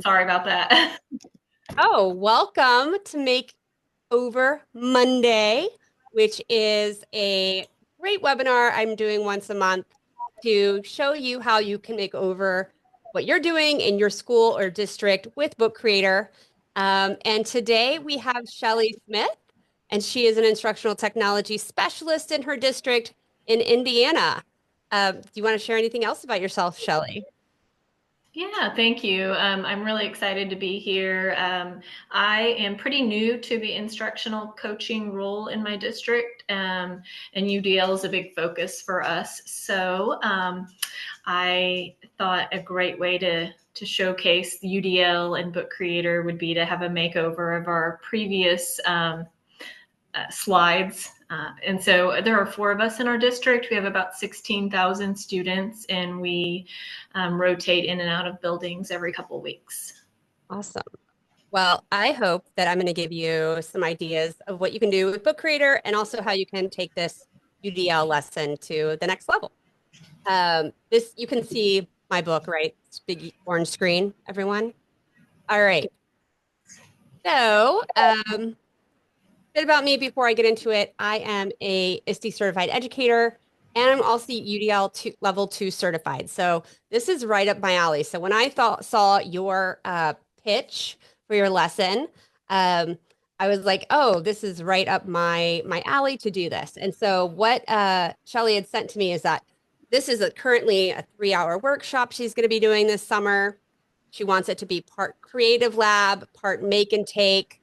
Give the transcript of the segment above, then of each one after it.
Sorry about that. Oh, welcome to Makeover Monday, which is a great webinar I'm doing once a month to show you how you can make over what you're doing in your school or district with Book Creator. And today we have Shelly Smith, and she is an instructional technology specialist in her district in Indiana. Do you want to share anything else about yourself, Shelly? Yeah, thank you. I'm really excited to be here. I am pretty new to the instructional coaching role in my district, and UDL is a big focus for us. So I thought a great way to showcase the UDL and Book Creator would be to have a makeover of our previous slides. And so there are four of us in our district. We have about 16,000 students, and we rotate in and out of buildings every couple of weeks. Awesome. Well, I hope that I'm going to give you some ideas of what you can do with Book Creator and also how you can take this UDL lesson to the next level. This you can see my book, right? It's big orange screen, everyone. All right. So, bit about me before I get into it. I am a ISTE certified educator, and I'm also UDL level 2 certified. So this is right up my alley. So when I saw your pitch for your lesson, um, I was like, oh, this is right up my alley to do this. And so what Shelly had sent to me is that this is currently a 3-hour workshop she's going to be doing this summer. She wants it to be part creative lab, part make and take.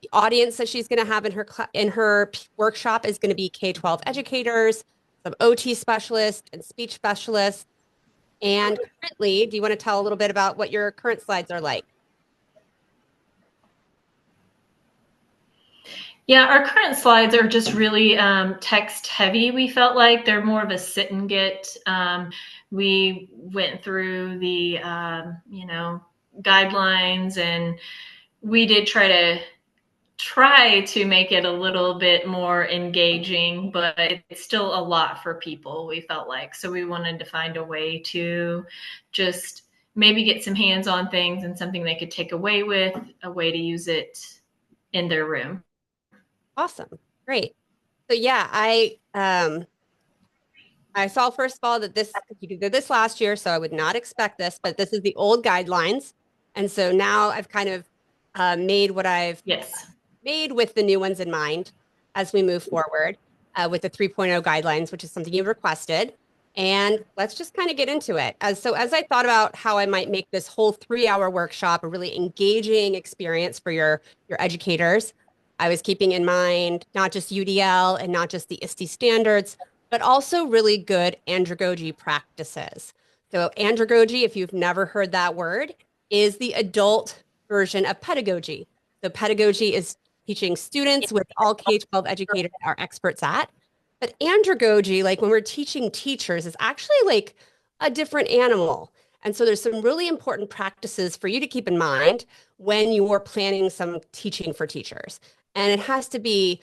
The audience that she's going to have in her workshop is going to be K-12 educators, some OT specialists and speech specialists. And currently, do you want to tell a little bit about what your current slides are like? Yeah, our current slides are just really text heavy. We felt like they're more of a sit and get. We went through the, guidelines, and we did try to make it a little bit more engaging, but it's still a lot for people, we felt like. So we wanted to find a way to just maybe get some hands on things and something they could take away with, a way to use it in their room. Awesome. Great. So yeah, I saw first of all that this you did this last year, so I would not expect this, but this is the old guidelines. And so now I've kind of made what I've Yes. made with the new ones in mind as we move forward with the 3.0 guidelines, which is something you requested. And let's just kind of get into it. As I thought about how I might make this whole 3-hour workshop a really engaging experience for your educators, I was keeping in mind not just UDL and not just the ISTE standards, but also really good andragogy practices. So andragogy, if you've never heard that word, is the adult version of pedagogy. So pedagogy is teaching students, with all K-12 educators are experts at. But andragogy, like when we're teaching teachers, is actually like a different animal. And so there's some really important practices for you to keep in mind when you're planning some teaching for teachers. And it has to be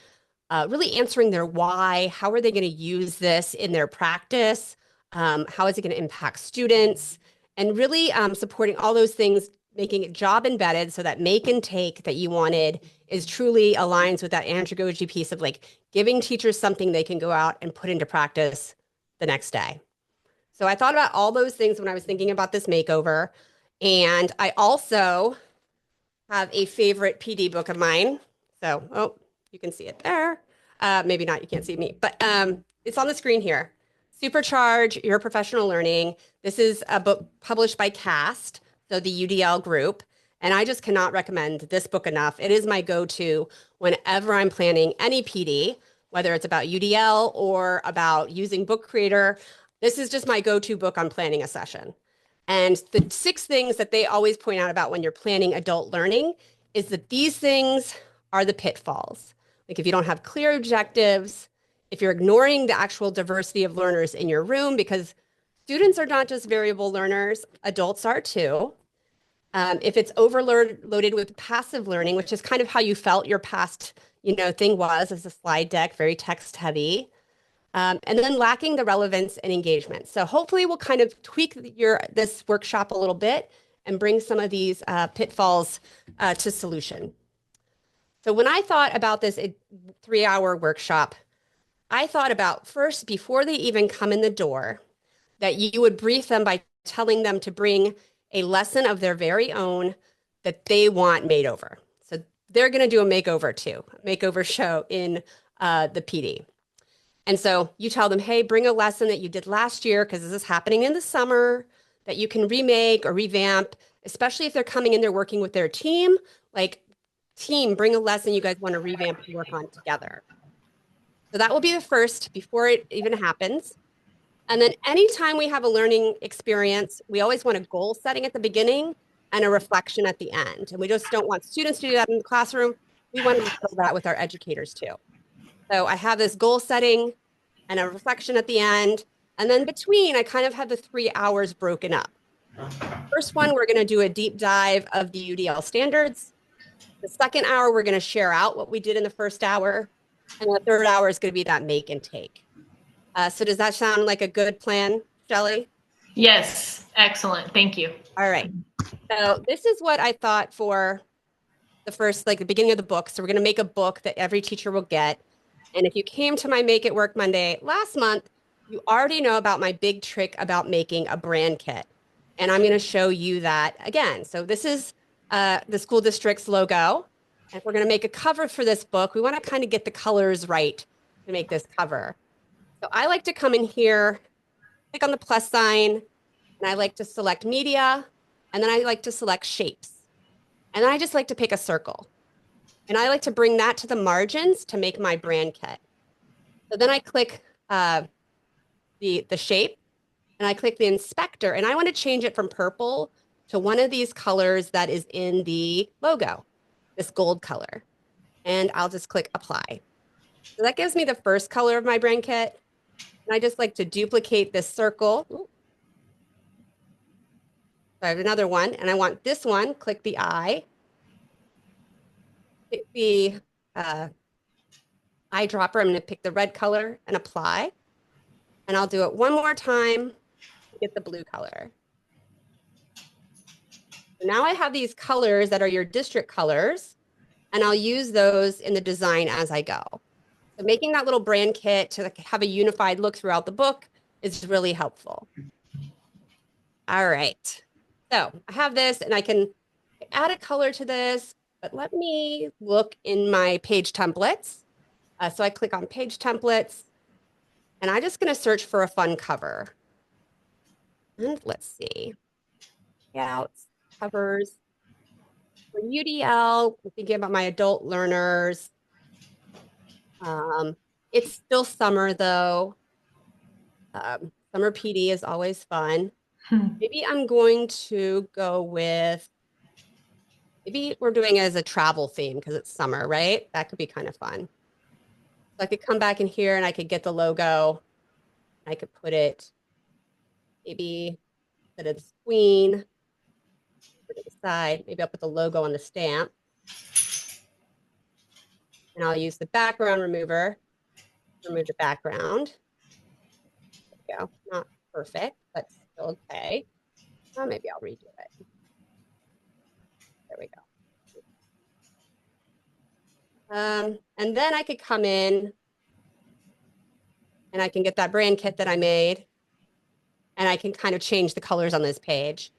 really answering their why. How are they going to use this in their practice? How is it going to impact students? And really supporting all those things, making it job embedded so that make and take that you wanted is truly aligns with that andragogy piece of like giving teachers something they can go out and put into practice the next day. So I thought about all those things when I was thinking about this makeover. And I also have a favorite PD book of mine. So, oh, you can see it there. Maybe not, you can't see me, but it's on the screen here. Supercharge Your Professional Learning. This is a book published by CAST, so the UDL group. And I just cannot recommend this book enough. It is my go-to whenever I'm planning any PD, whether it's about UDL or about using Book Creator. This is just my go-to book on planning a session. And the 6 things that they always point out about when you're planning adult learning is that these things are the pitfalls. Like if you don't have clear objectives, if you're ignoring the actual diversity of learners in your room, because students are not just variable learners, adults are too. If it's overloaded with passive learning, which is kind of how you felt your past, thing was as a slide deck, very text heavy. And then lacking the relevance and engagement. So hopefully we'll kind of tweak this workshop a little bit and bring some of these pitfalls to solution. So when I thought about this 3-hour workshop, I thought about first, before they even come in the door, that you would brief them by telling them to bring a lesson of their very own that they want made over. So they're going to do a makeover too, a makeover show in the PD. And so you tell them, hey, bring a lesson that you did last year because this is happening in the summer that you can remake or revamp, especially if they're coming in, they're working with their team. Like, team, bring a lesson you guys want to revamp and work on together. So that will be the first before it even happens. And then anytime we have a learning experience, we always want a goal setting at the beginning and a reflection at the end. And we just don't want students to do that in the classroom. We want to model that with our educators too. So I have this goal setting and a reflection at the end. And then between, I kind of have the 3 hours broken up. First one, we're going to do a deep dive of the UDL standards. The second hour, we're going to share out what we did in the first hour. And the third hour is going to be that make and take. So does that sound like a good plan, Shelley? Yes, excellent. Thank you. All right. So this is what I thought for the first, like the beginning of the book. So we're going to make a book that every teacher will get. And if you came to my Make It Work Monday last month, you already know about my big trick about making a brand kit. And I'm going to show you that again. So this is the school district's logo. And if we're going to make a cover for this book, we want to kind of get the colors right to make this cover. So I like to come in here, click on the plus sign, and I like to select media, and then I like to select shapes. And then I just like to pick a circle. And I like to bring that to the margins to make my brand kit. So then I click the shape, and I click the inspector, and I want to change it from purple to one of these colors that is in the logo, this gold color. And I'll just click apply. So that gives me the first color of my brand kit. And I just like to duplicate this circle. Ooh. So I have another one, and I want this one, click the eye. Pick the eyedropper. I'm going to pick the red color and apply. And I'll do it one more time to get the blue color. So now I have these colors that are your district colors, and I'll use those in the design as I go. So making that little brand kit to have a unified look throughout the book is really helpful. All right. So I have this, and I can add a color to this, but let me look in my page templates. So I click on page templates, and I'm just going to search for a fun cover. And let's see. Layouts, covers. For UDL, I'm thinking about my adult learners. It's still summer though. Summer PD is always fun. Maybe I'm going to go with, maybe we're doing it as a travel theme because it's summer, right? That could be kind of fun. So I could come back in here and I could get the logo. I could put it maybe instead of the queen, put it to the side. Maybe I'll put the logo on the stamp. And I'll use the background remover, remove the background. There we go. Not perfect, but still okay. Or maybe I'll redo it. There we go. And then I could come in and I can get that brand kit that I made, and I can kind of change the colors on this page.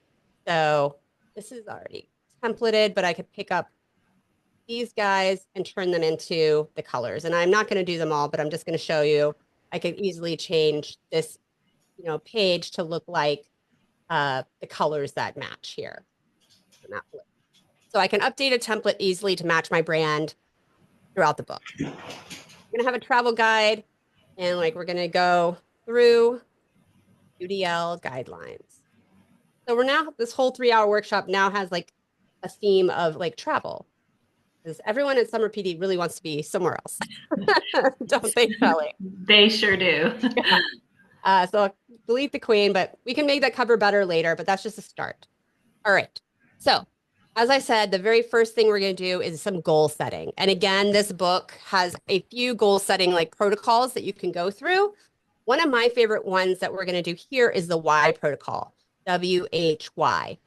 So this is already templated, but I could pick up these guys and turn them into the colors. And I'm not going to do them all, but I'm just going to show you. I could easily change this, page to look like the colors that match here. So I can update a template easily to match my brand throughout the book. I'm going to have a travel guide, and we're going to go through UDL guidelines. So we're now, this whole 3-hour workshop now has a theme of travel. Because everyone at Summer PD really wants to be somewhere else. Don't they, Kelly? They sure do. Yeah. So I'll delete the queen, but we can make that cover better later, but that's just a start. All right. So as I said, the very first thing we're going to do is some goal setting. And again, this book has a few goal setting protocols that you can go through. One of my favorite ones that we're going to do here is the WHY protocol, WHY.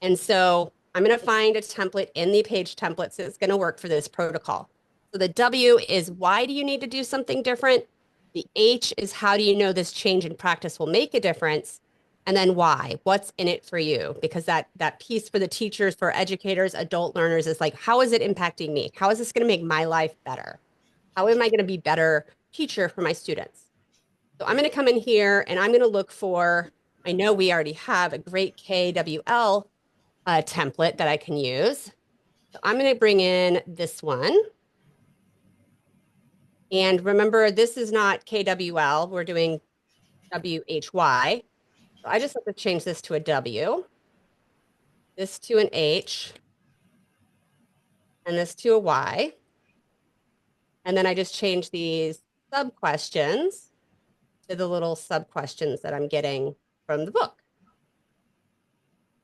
And so I'm going to find a template in the page templates that's going to work for this protocol. So the W is why do you need to do something different? The H is how do you know this change in practice will make a difference? And then why? What's in it for you? Because that piece for the teachers, for educators, adult learners is like, how is it impacting me? How is this going to make my life better? How am I going to be better teacher for my students? So I'm going to come in here and I'm going to look for, I know we already have a great KWL template that I can use. So I'm going to bring in this one. And remember, this is not KWL. We're doing WHY. So I just have to change this to a W, this to an H, and this to a Y. And then I just change these sub questions to the little sub questions that I'm getting from the book.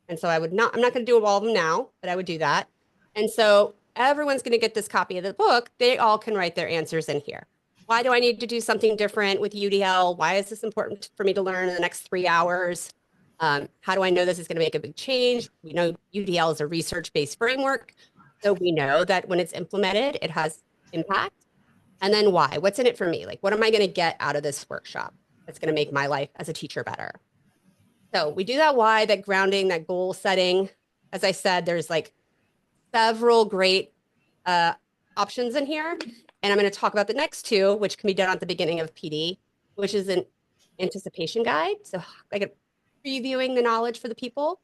And so I'm not going to do all of them now, but I would do that. And so everyone's going to get this copy of the book. They all can write their answers in here. Why do I need to do something different with UDL? Why is this important for me to learn in the next 3 hours? How do I know this is going to make a big change? We know UDL is a research-based framework. So we know that when it's implemented, it has impact. And then why? What's in it for me? Like, what am I going to get out of this workshop that's going to make my life as a teacher better? So we do that why, that grounding, that goal setting. As I said, there's like several great options in here. And I'm going to talk about the next two, which can be done at the beginning of PD, which is an anticipation guide. So like a previewing the knowledge for the people.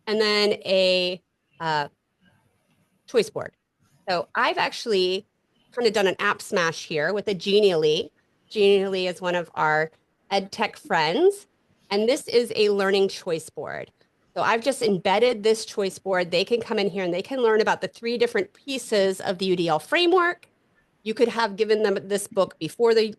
And then a choice board. So I've actually kind of done an app smash here with a Genially. Genially is one of our ed tech friends. And this is a learning choice board. So I've just embedded this choice board. They can come in here and they can learn about the 3 different pieces of the UDL framework. You could have given them this book before the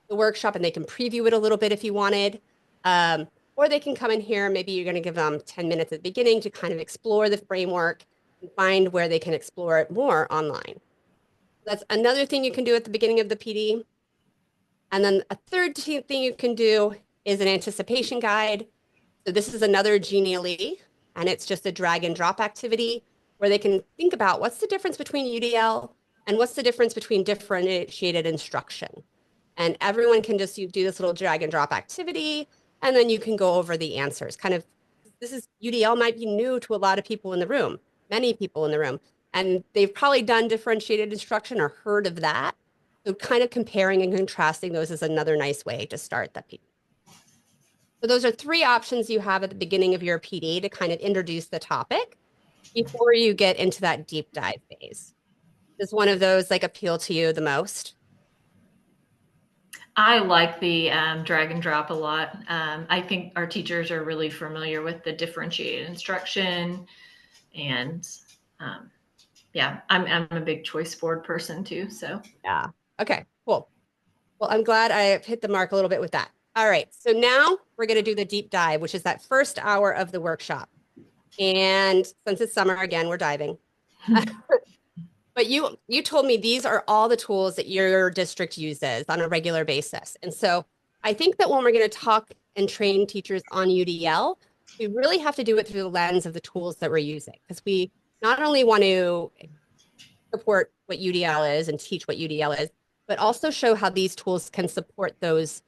workshop and they can preview it a little bit if you wanted. Or they can come in here, maybe you're going to give them 10 minutes at the beginning to kind of explore the framework and find where they can explore it more online. That's another thing you can do at the beginning of the PD. And then a third thing you can do is an anticipation guide. So this is another Genially, and it's just a drag and drop activity where they can think about what's the difference between UDL and what's the difference between differentiated instruction. And everyone can just do this little drag and drop activity, and then you can go over the answers. Kind of, this is UDL might be new to a lot of people in the room, many people in the room, and they've probably done differentiated instruction or heard of that. So kind of comparing and contrasting those is another nice way to start that people. So those are 3 options you have at the beginning of your PD to kind of introduce the topic before you get into that deep dive phase. Does one of those like appeal to you the most? I like the drag and drop a lot. I think our teachers are really familiar with the differentiated instruction, and yeah, I'm a big choice board person too. So Yeah. Okay, cool. Well, I'm glad I hit the mark a little bit with that. All right, so now we're going to do the deep dive, which is that first hour of the workshop. And since it's summer, again, we're diving. But you told me these are all the tools that your district uses on a regular basis. And so I think that when we're going to talk and train teachers on UDL, we really have to do it through the lens of the tools that we're using, because we not only want to support what UDL is and teach what UDL is, but also show how these tools can support those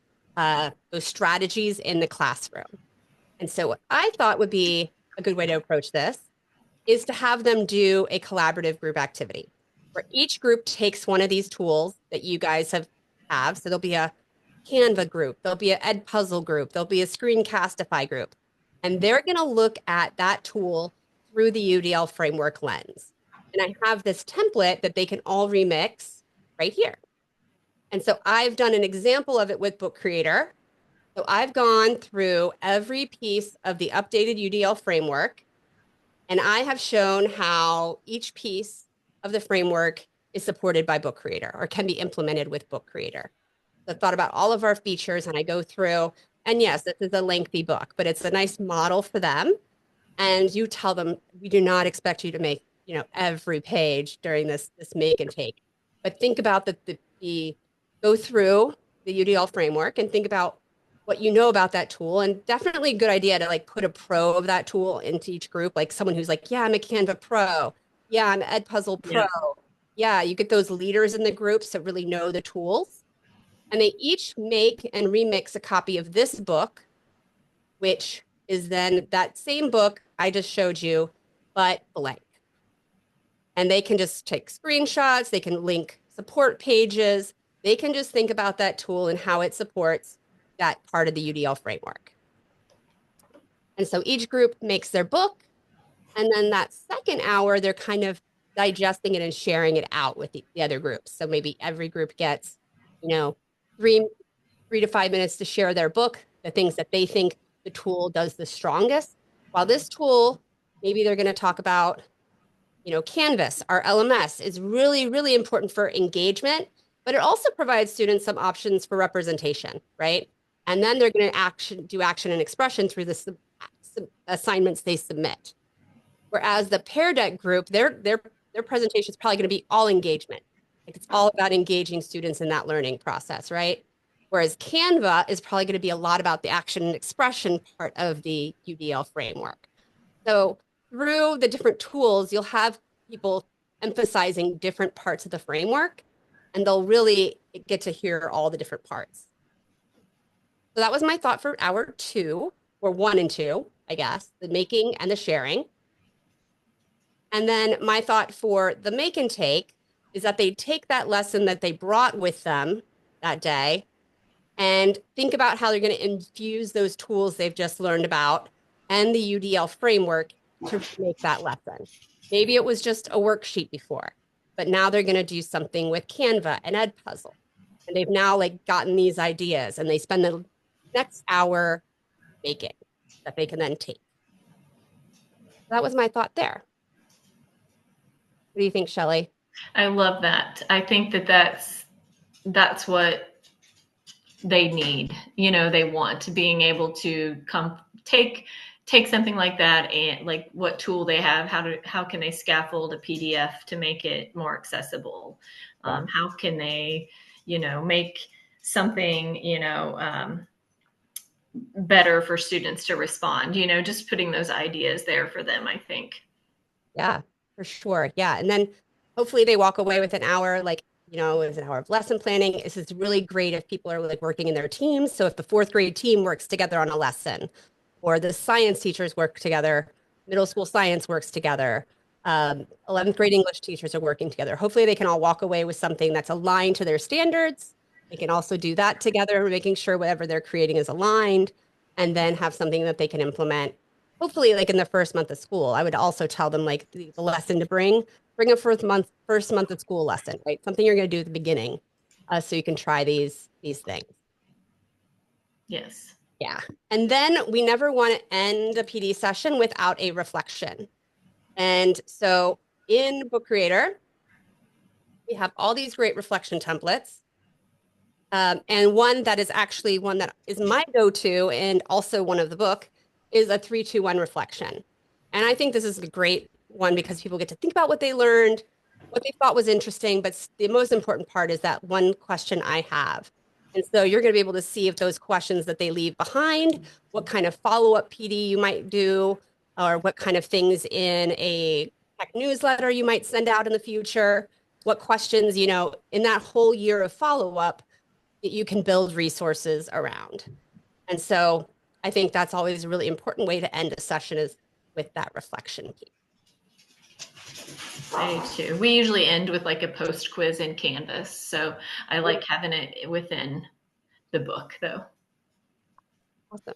strategies in the classroom. And so what I thought would be a good way to approach this is to have them do a collaborative group activity where each group takes one of these tools that you guys have. So there'll be a Canva group, there'll be an Ed Puzzle group, there'll be a Screencastify group, and they're going to look at that tool through the UDL framework lens. And I have this template that they can all remix right here. And so I've done an example of it with Book Creator. So I've gone through every piece of the updated UDL framework, and I have shown how each piece of the framework is supported by Book Creator or can be implemented with Book Creator. So I've thought about all of our features and I go through, and yes, this is a lengthy book, but it's a nice model for them. And you tell them, we do not expect you to make, every page during this make and take, but think about the go through the UDL framework and think about what you know about that tool, and definitely a good idea to like put a pro of that tool into each group, like someone who's like, yeah, I'm a Canva pro. Yeah, I'm Edpuzzle pro. Yeah. Yeah, you get those leaders in the groups that really know the tools. And they each make and remix a copy of this book, which is then that same book I just showed you, but blank. And they can just take screenshots, they can link support pages, they can just think about that tool and how it supports that part of the UDL framework. And so each group makes their book. And then that second hour, they're kind of digesting it and sharing it out with the other groups. So maybe every group gets, you know, three, 3 to 5 minutes to share their book, the things that they think the tool does the strongest. While this tool, maybe they're going to talk about, Canvas, our LMS is really, really important for engagement, but it also provides students some options for representation, right? And then they're going to do action and expression through the assignments they submit. Whereas the Pear Deck group, their presentation is probably going to be all engagement. Like it's all about engaging students in that learning process, right? Whereas Canva is probably going to be a lot about the action and expression part of the UDL framework. So through the different tools, you'll have people emphasizing different parts of the framework, and they'll really get to hear all the different parts. So that was my thought for hour 2, or 1 and 2, I guess, the making and the sharing. And then my thought for the make and take is that they take that lesson that they brought with them that day and think about how they're going to infuse those tools they've just learned about and the UDL framework to make that lesson. Maybe it was just a worksheet before, but now they're going to do something with Canva and Edpuzzle. And they've now like gotten these ideas and they spend the next hour making that they can then take. That was my thought there. What do you think, Shelley? I love that. I think that that's what they need. They want being able to come take something like that, and like what tool they have, how can they scaffold a PDF to make it more accessible? How can they, make something, better for students to respond, just putting those ideas there for them, I think. Yeah, for sure. Yeah. And then hopefully they walk away with an hour, like, it's an hour of lesson planning. This is really great if people are like working in their teams. So if the 4th grade team works together on a lesson, or the science teachers work together, middle school science works together, 11th grade English teachers are working together. Hopefully they can all walk away with something that's aligned to their standards. They can also do that together, making sure whatever they're creating is aligned, and then have something that they can implement. Hopefully, like in the first month of school, I would also tell them like the lesson to bring a first month of school lesson, right? Something you're going to do at the beginning, so you can try these things. Yes. Yeah. And then we never want to end a PD session without a reflection. And so in Book Creator, we have all these great reflection templates. And one that is actually one that is my go-to and also one of the book is a 3-2-1 reflection. And I think this is a great one because people get to think about what they learned, what they thought was interesting, but the most important part is that one question I have. And so you're going to be able to see if those questions that they leave behind, what kind of follow-up PD you might do, or what kind of things in a tech newsletter you might send out in the future, what questions, in that whole year of follow-up that you can build resources around. And so I think that's always a really important way to end a session is with that reflection piece. I do too. We usually end with like a post quiz in Canvas. So I like having it within the book though. Awesome.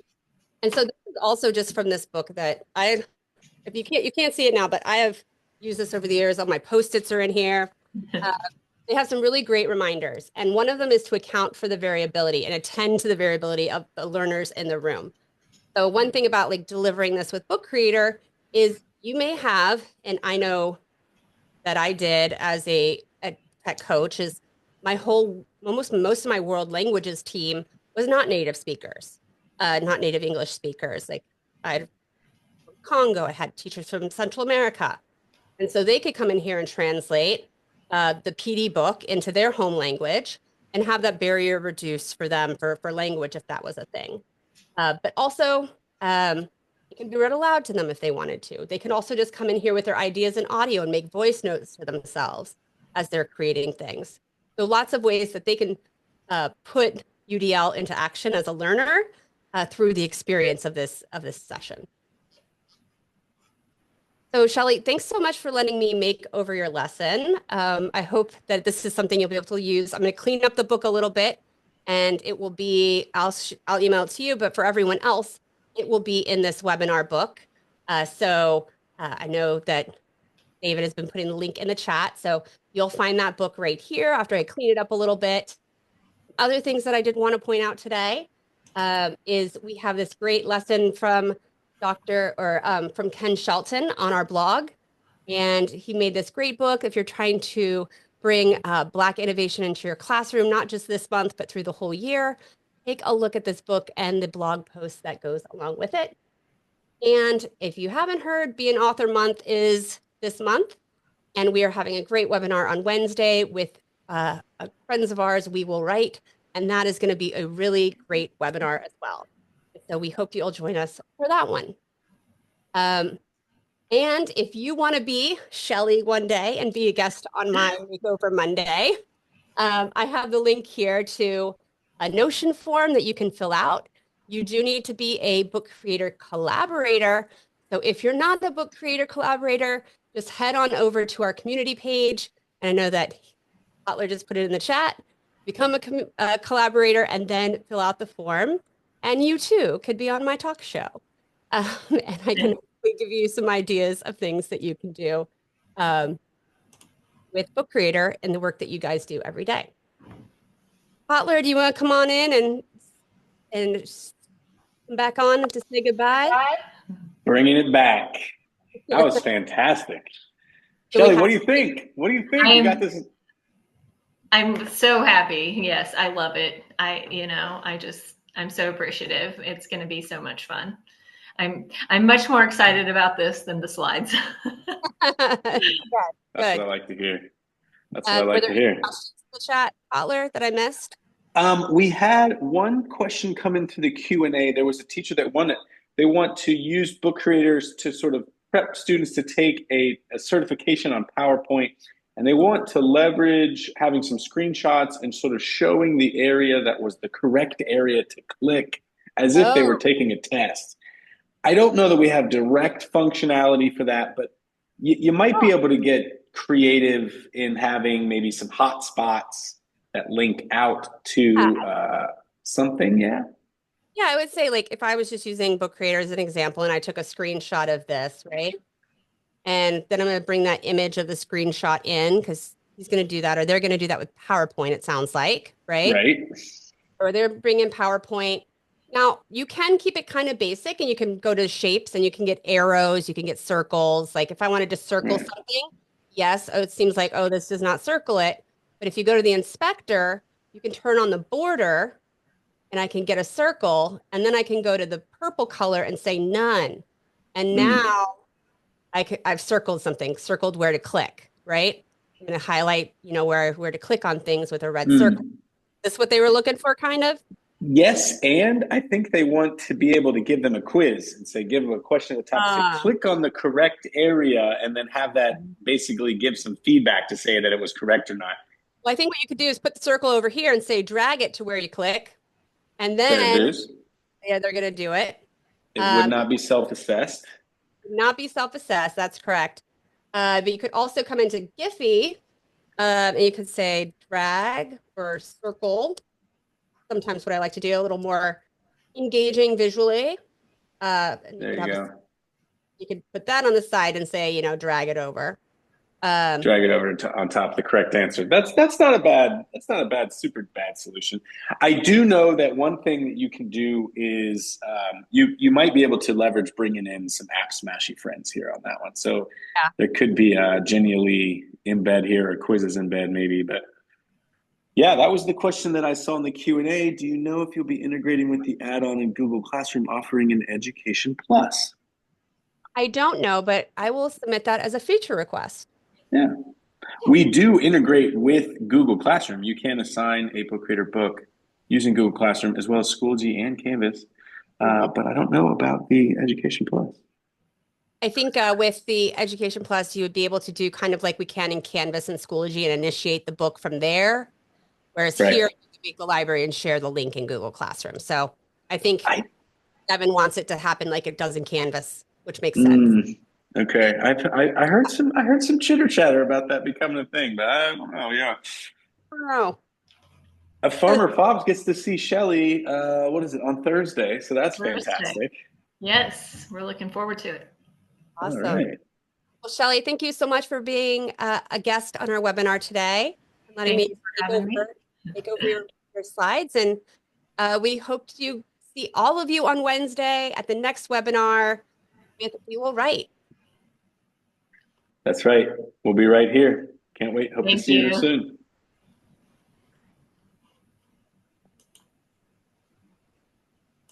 And so this is also just from this book that if you can't see it now, but I have used this over the years. All my Post-its are in here. They have some really great reminders. And one of them is to account for the variability and attend to the variability of the learners in the room. So one thing about like delivering this with Book Creator is you may have, and I know that I did as a tech coach, is most of my world languages team was not native speakers, not native English speakers. Like I had Congo, I had teachers from Central America. And so they could come in here and translate the PD book into their home language. and have that barrier reduced for them for language if that was a thing. But also, it can be read aloud to them if they wanted to. They can also just come in here with their ideas in audio and make voice notes to themselves as they're creating things. So lots of ways that they can put UDL into action as a learner through the experience of this session. So Shelley, thanks so much for letting me make over your lesson. I hope that this is something you'll be able to use. I'm going to clean up the book a little bit, and it will be, I'll email it to you, but for everyone else, it will be in this webinar book. I know that David has been putting the link in the chat, so you'll find that book right here after I clean it up a little bit. Other things that I did want to point out today is we have this great lesson from from Ken Shelton on our blog. And he made this great book if you're trying to bring Black innovation into your classroom, not just this month, but through the whole year. Take a look at this book and the blog post that goes along with it. And if you haven't heard, Be an Author Month is this month. And we are having a great webinar on Wednesday with friends of ours, We Will Write. And that is going to be a really great webinar as well. So we hope you'll join us for that one. And if you want to be Shelley one day and be a guest on my Makeover Monday, I have the link here to a Notion form that you can fill out. You do need to be a book creator collaborator. So if you're not a book creator collaborator, just head on over to our community page. And I know that Butler just put it in the chat. Become a collaborator and then fill out the form. And you too could be on my talk show. And I can give you some ideas of things that you can do with Book Creator and the work that you guys do every day. Butler, do you want to come on in and come back on to say goodbye? Bringing it back. That was fantastic. Shelley, what do you think? What do you think? You got this. I'm so happy. Yes, I love it. I'm so appreciative. It's going to be so much fun. I'm much more excited about this than the slides. That's what I like to hear. That's what I like to hear. Questions in the chat, Butler, that I missed? We had one question come into the Q&A. There was a teacher that they want to use book creators to sort of prep students to take a certification on PowerPoint. And they want to leverage having some screenshots and sort of showing the area that was the correct area to click as if they were taking a test. I don't know that we have direct functionality for that, but you might be able to get creative in having maybe some hot spots that link out to something. Yeah, I would say, like, if I was just using Book Creator as an example and I took a screenshot of this, right? And then I'm going to bring that image of the screenshot in because he's going to do that, or they're going to do that with PowerPoint, it sounds like, right? Right. Or they're bringing PowerPoint. Now, you can keep it kind of basic and you can go to shapes and you can get arrows, you can get circles. Like if I wanted to circle something, yes, it seems like, this does not circle it. But if you go to the inspector, you can turn on the border and I can get a circle. And then I can go to the purple color and say none. And now I've circled something, circled where to click, right? I'm going to highlight, where to click on things with a red circle. Is this what they were looking for, kind of? Yes, and I think they want to be able to give them a quiz and say, give them a question at the top, say, click on the correct area, and then have that basically give some feedback to say that it was correct or not. Well, I think what you could do is put the circle over here and say, drag it to where you click, and then they're going to do it. It would not be self-assessed. Not be self-assessed, that's correct. But you could also come into Giphy, and you could say drag or circle. Sometimes what I like to do, a little more engaging visually. There you go. You could put that on the side and say, drag it over. Drag it over on top of the correct answer. That's not a bad, super bad solution. I do know that one thing that you can do is you might be able to leverage bringing in some App Smashy friends here on that one. So there could be a Genially embed here or quizzes embed maybe, but yeah, that was the question that I saw in the Q&A. Do you know if you'll be integrating with the add-on in Google Classroom offering an Education Plus? I don't know, but I will submit that as a feature request. Yeah. We do integrate with Google Classroom. You can assign a book creator book using Google Classroom as well as Schoology and Canvas. But I don't know about the Education Plus. I think with the Education Plus, you would be able to do kind of like we can in Canvas and Schoology and initiate the book from there. Whereas Right. here, you can make the library and share the link in Google Classroom. So I think I Devin wants it to happen like it does in Canvas, which makes sense. Okay, I heard some chitter chatter about that becoming a thing, but I don't know. Yeah, Oh, a Farmer Fobbs gets to see Shelly. What is it on Thursday? So that's Thursday. fantastic. Yes, we're looking forward to it. All awesome. right. Well, Shelly, thank you so much for being a guest on our webinar today and letting Thank me you for having me. take over your slides. And we hope to see all of you on Wednesday at the next webinar with You Will Write. That's right. We'll be right here. Can't wait. Hope to Thank see you you. soon.